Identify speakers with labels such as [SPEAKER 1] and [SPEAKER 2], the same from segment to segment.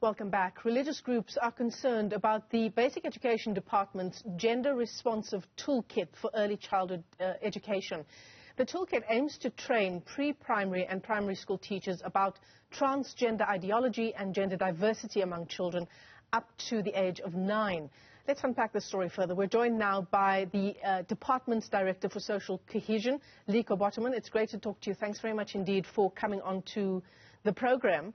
[SPEAKER 1] Welcome back. Religious groups are concerned about the Basic Education Department's gender-responsive toolkit for early childhood education. The toolkit aims to train pre-primary and primary school teachers about transgender ideology and gender diversity among children up to the age of 9. Let's unpack this story further. We're joined now by the department's Director for Social Cohesion, Likho Bottoman. It's great to talk to you. Thanks very much indeed for coming on to the program.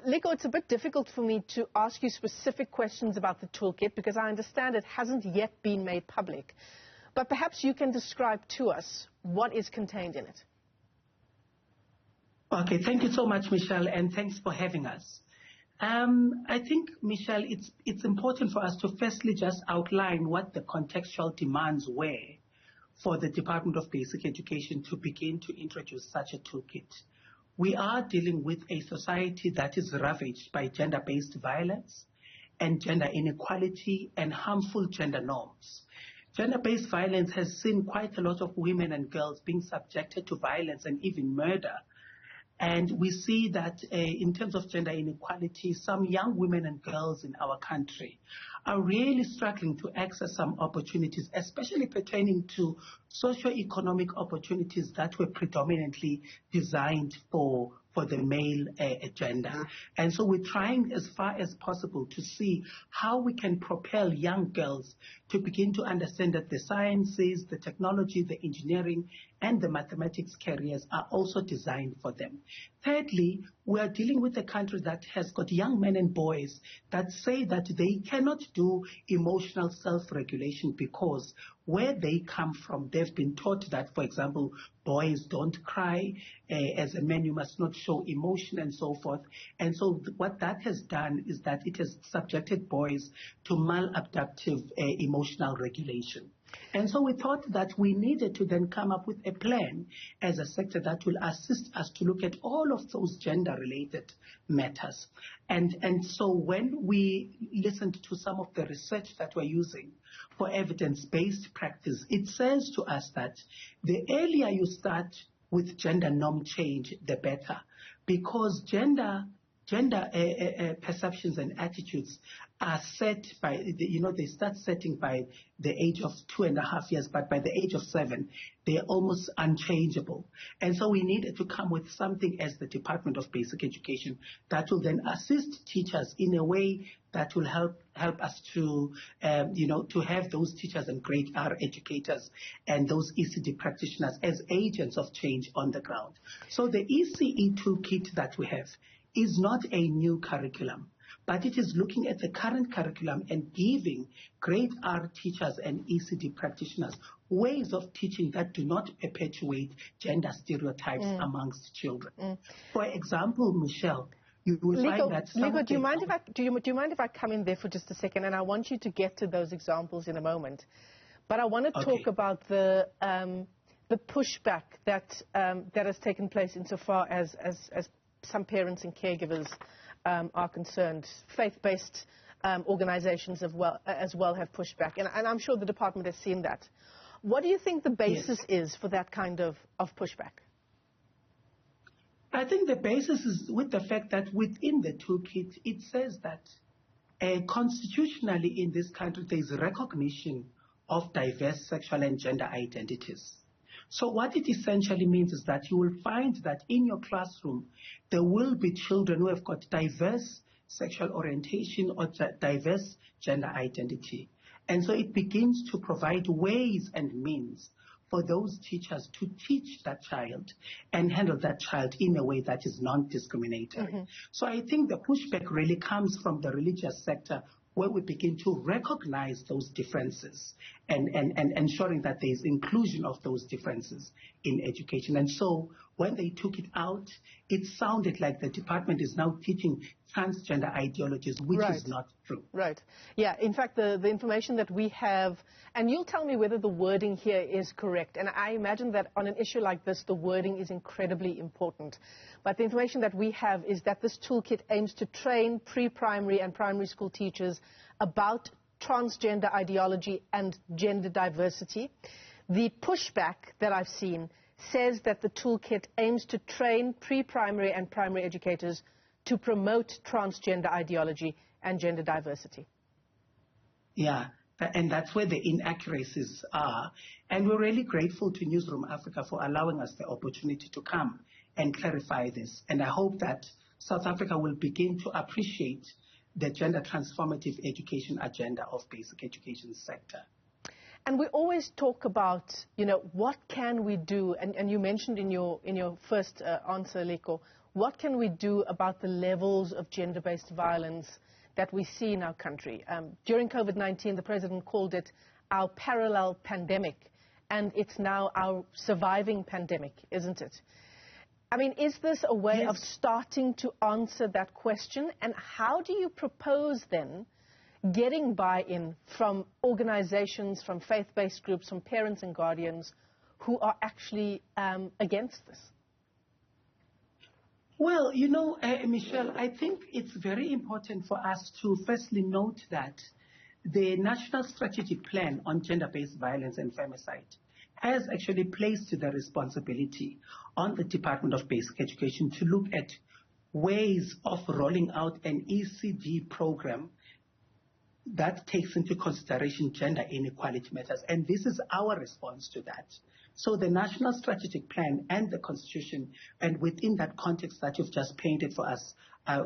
[SPEAKER 1] Likho, it's a bit difficult for me to ask you specific questions about the toolkit because I understand it hasn't yet been made public. But perhaps you can describe to us what is contained in it.
[SPEAKER 2] Okay, thank you so much, Michelle, and thanks for having us. I think, Michelle, it's important for us to firstly just outline what the contextual demands were for the Department of Basic Education to begin to introduce such a toolkit. We are dealing with a society that is ravaged by gender-based violence and gender inequality and harmful gender norms. Gender-based violence has seen quite a lot of women and girls being subjected to violence and even murder. And we see that in terms of gender inequality, some young women and girls in our country are really struggling to access some opportunities, especially pertaining to socio-economic opportunities that were predominantly designed for the male gender. And so we're trying as far as possible to see how we can propel young girls to begin to understand that the sciences, the technology, the engineering, and the mathematics careers are also designed for them. Thirdly, we are dealing with a country that has got young men and boys that say that they cannot do emotional self-regulation because where they come from, they've been taught that, for example, boys don't cry, as a man you must not show emotion and so forth. And so what that has done is that it has subjected boys to maladaptive emotional regulation. And so we thought that we needed to then come up with a plan as a sector that will assist us to look at all of those gender-related matters. And so when we listened to some of the research that we're using for evidence-based practice, it says to us that the earlier you start with gender norm change, the better, because gender perceptions and attitudes are set by, they start setting by the age of 2.5 years, but by the age of 7, they're almost unchangeable. And so we needed to come with something as the Department of Basic Education that will then assist teachers in a way that will help us to, to have those teachers and grade R educators and those ECD practitioners as agents of change on the ground. So the ECE toolkit that we have is not a new curriculum, but it is looking at the current curriculum and giving grade R teachers and ECD practitioners ways of teaching that do not perpetuate gender stereotypes amongst children. For example, Michelle, you will find that
[SPEAKER 1] Likho, do you mind if I come in there for just a second? And I want you to get to those examples in a moment. But I want to talk about the pushback that has taken place insofar as some parents and caregivers are concerned. Faith-based organizations as well have pushed back, and I'm sure the department has seen that. What do you think the basis is for that kind of pushback?
[SPEAKER 2] I think the basis is with the fact that within the toolkit, it says that constitutionally in this country, there is recognition of diverse sexual and gender identities. So what it essentially means is that you will find that in your classroom, there will be children who have got diverse sexual orientation or diverse gender identity. And so it begins to provide ways and means for those teachers to teach that child and handle that child in a way that is non-discriminatory. So I think the pushback really comes from the religious sector, where we begin to recognize those differences and ensuring that there is inclusion of those differences in education. And so when they took it out, it sounded like the department is now teaching transgender ideologies, which is not true.
[SPEAKER 1] Right. Yeah, in fact, the information that we have, and you'll tell me whether the wording here is correct, and I imagine that on an issue like this, the wording is incredibly important. But the information that we have is that this toolkit aims to train pre-primary and primary school teachers about transgender ideology and gender diversity. The pushback that I've seen says that the toolkit aims to train pre-primary and primary educators to promote transgender ideology and gender diversity?
[SPEAKER 2] Yeah, and that's where the inaccuracies are. And we're really grateful to Newzroom Afrika for allowing us the opportunity to come and clarify this. And I hope that South Africa will begin to appreciate the gender transformative education agenda of basic education sector.
[SPEAKER 1] And we always talk about, you know, what can we do, and you mentioned in your first answer, Likho, what can we do about the levels of gender-based violence that we see in our country? During COVID-19, the President called it our parallel pandemic, and it's now our surviving pandemic, isn't it? I mean, is this a way of starting to answer that question? And how do you propose then getting buy-in from organizations, from faith-based groups, from parents and guardians who are actually against this?
[SPEAKER 2] Well, you know, Michelle, I think it's very important for us to firstly note that the National Strategic Plan on Gender-Based Violence and Femicide has actually placed the responsibility on the Department of Basic Education to look at ways of rolling out an ECD program that takes into consideration gender inequality matters. And this is our response to that. So the National Strategic Plan and the Constitution, and within that context that you've just painted for us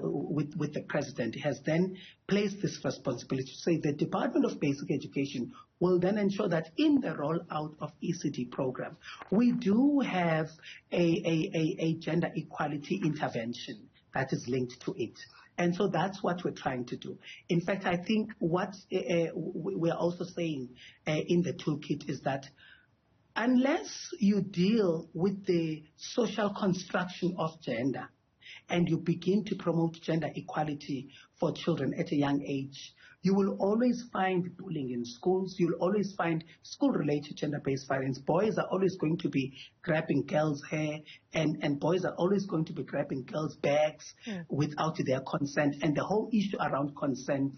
[SPEAKER 2] with the President, has then placed this responsibility to say the Department of Basic Education will then ensure that in the rollout of ECD program, we do have a gender equality intervention that is linked to it. And so that's what we're trying to do. In fact, I think what we're also saying in the toolkit is that unless you deal with the social construction of gender and you begin to promote gender equality for children at a young age, you will always find bullying in schools. You'll always find school-related gender-based violence. Boys are always going to be grabbing girls' hair, and boys are always going to be grabbing girls' bags without their consent. And the whole issue around consent,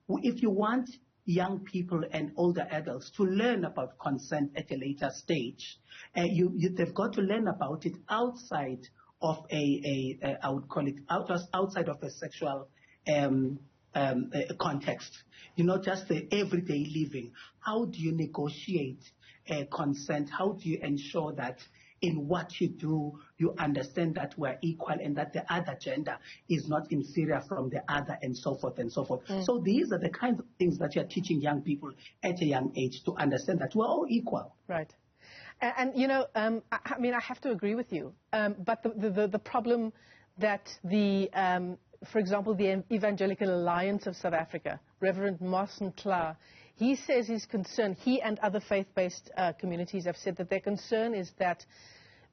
[SPEAKER 2] if you want young people and older adults to learn about consent at a later stage, they've got to learn about it outside of I would call it outside of a sexual context, you know, just the everyday living. How do you negotiate consent? How do you ensure that in what you do, you understand that we're equal and that the other gender is not inferior from the other, and so forth and so forth. So these are the kinds of things that you're teaching young people at a young age to understand that we're all equal.
[SPEAKER 1] Right. And you know, I mean, I have to agree with you. But the problem that for example, the Evangelical Alliance of South Africa, Reverend Martin Kla, he says his concern, he and other faith-based communities have said that their concern is that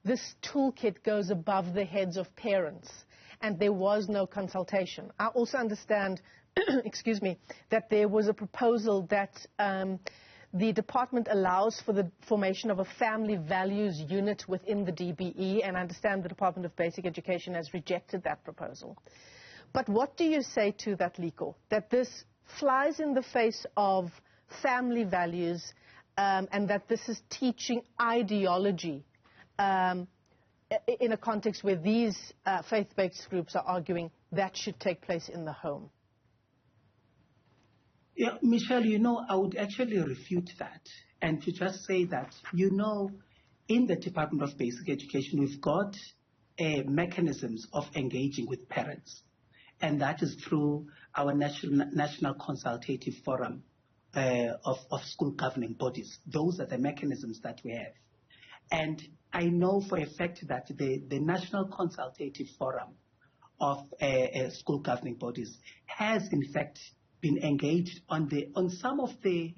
[SPEAKER 1] this toolkit goes above the heads of parents, and there was no consultation. I also understand, excuse me, that there was a proposal that the department allows for the formation of a family values unit within the DBE, and I understand the Department of Basic Education has rejected that proposal. But what do you say to that, Likho, that this flies in the face of family values and that this is teaching ideology in a context where these faith-based groups are arguing that should take place in the home?
[SPEAKER 2] Yeah, Michelle, you know, I would actually refute that and to just say that, you know, in the Department of Basic Education, we've got mechanisms of engaging with parents. And that is through our National Consultative Forum of school governing bodies. Those are the mechanisms that we have. And I know for a fact that the National Consultative Forum of school governing bodies has, in fact, been engaged on some of the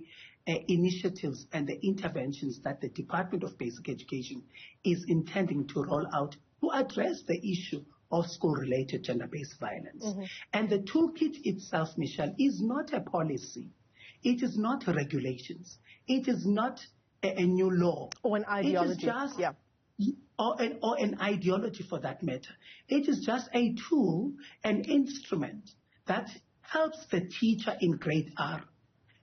[SPEAKER 2] initiatives and the interventions that the Department of Basic Education is intending to roll out to address the issue of school-related gender-based violence. And the toolkit itself, Michelle, is not a policy. It is not regulations. It is not a new law.
[SPEAKER 1] Or an ideology.
[SPEAKER 2] It is just, or an ideology for that matter. It is just a tool, an instrument that helps the teacher in grade R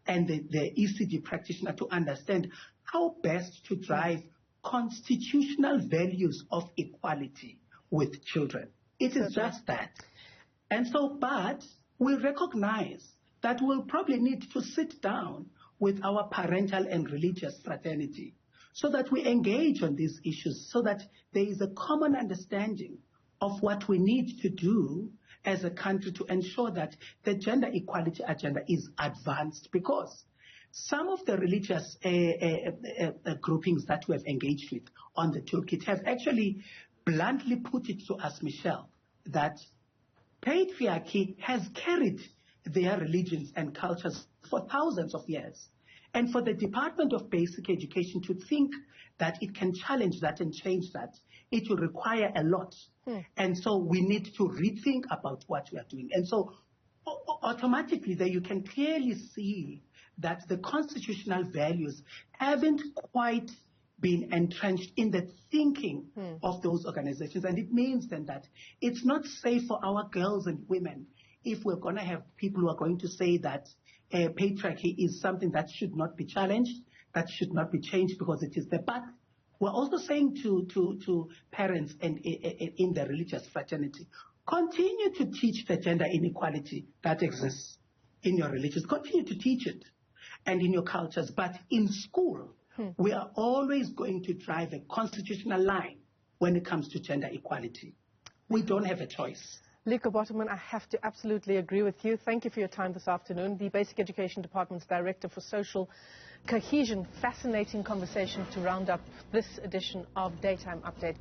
[SPEAKER 2] and the ECD practitioner to understand how best to drive constitutional values of equality with children. It is just that. And so, but we recognize that we'll probably need to sit down with our parental and religious fraternity so that we engage on these issues, so that there is a common understanding of what we need to do as a country to ensure that the gender equality agenda is advanced, because some of the religious groupings that we have engaged with on the toolkit have actually bluntly put it to us, Michelle, that patriarchy has carried their religions and cultures for thousands of years. And for the Department of Basic Education to think that it can challenge that and change that, it will require a lot. And so we need to rethink about what we are doing. And so automatically there you can clearly see that the constitutional values haven't quite been entrenched in the thinking of those organizations. And it means then that it's not safe for our girls and women if we're going to have people who are going to say that patriarchy is something that should not be challenged, that should not be changed because it is there. But we're also saying to parents and in the religious fraternity, continue to teach the gender inequality that exists in your religions. Continue to teach it and in your cultures. But in school, we are always going to drive a constitutional line when it comes to gender equality. We don't have a choice.
[SPEAKER 1] Likho Bottoman, I have to absolutely agree with you. Thank you for your time this afternoon. The Basic Education Department's Director for Social Cohesion. Fascinating conversation to round up this edition of Daytime Update.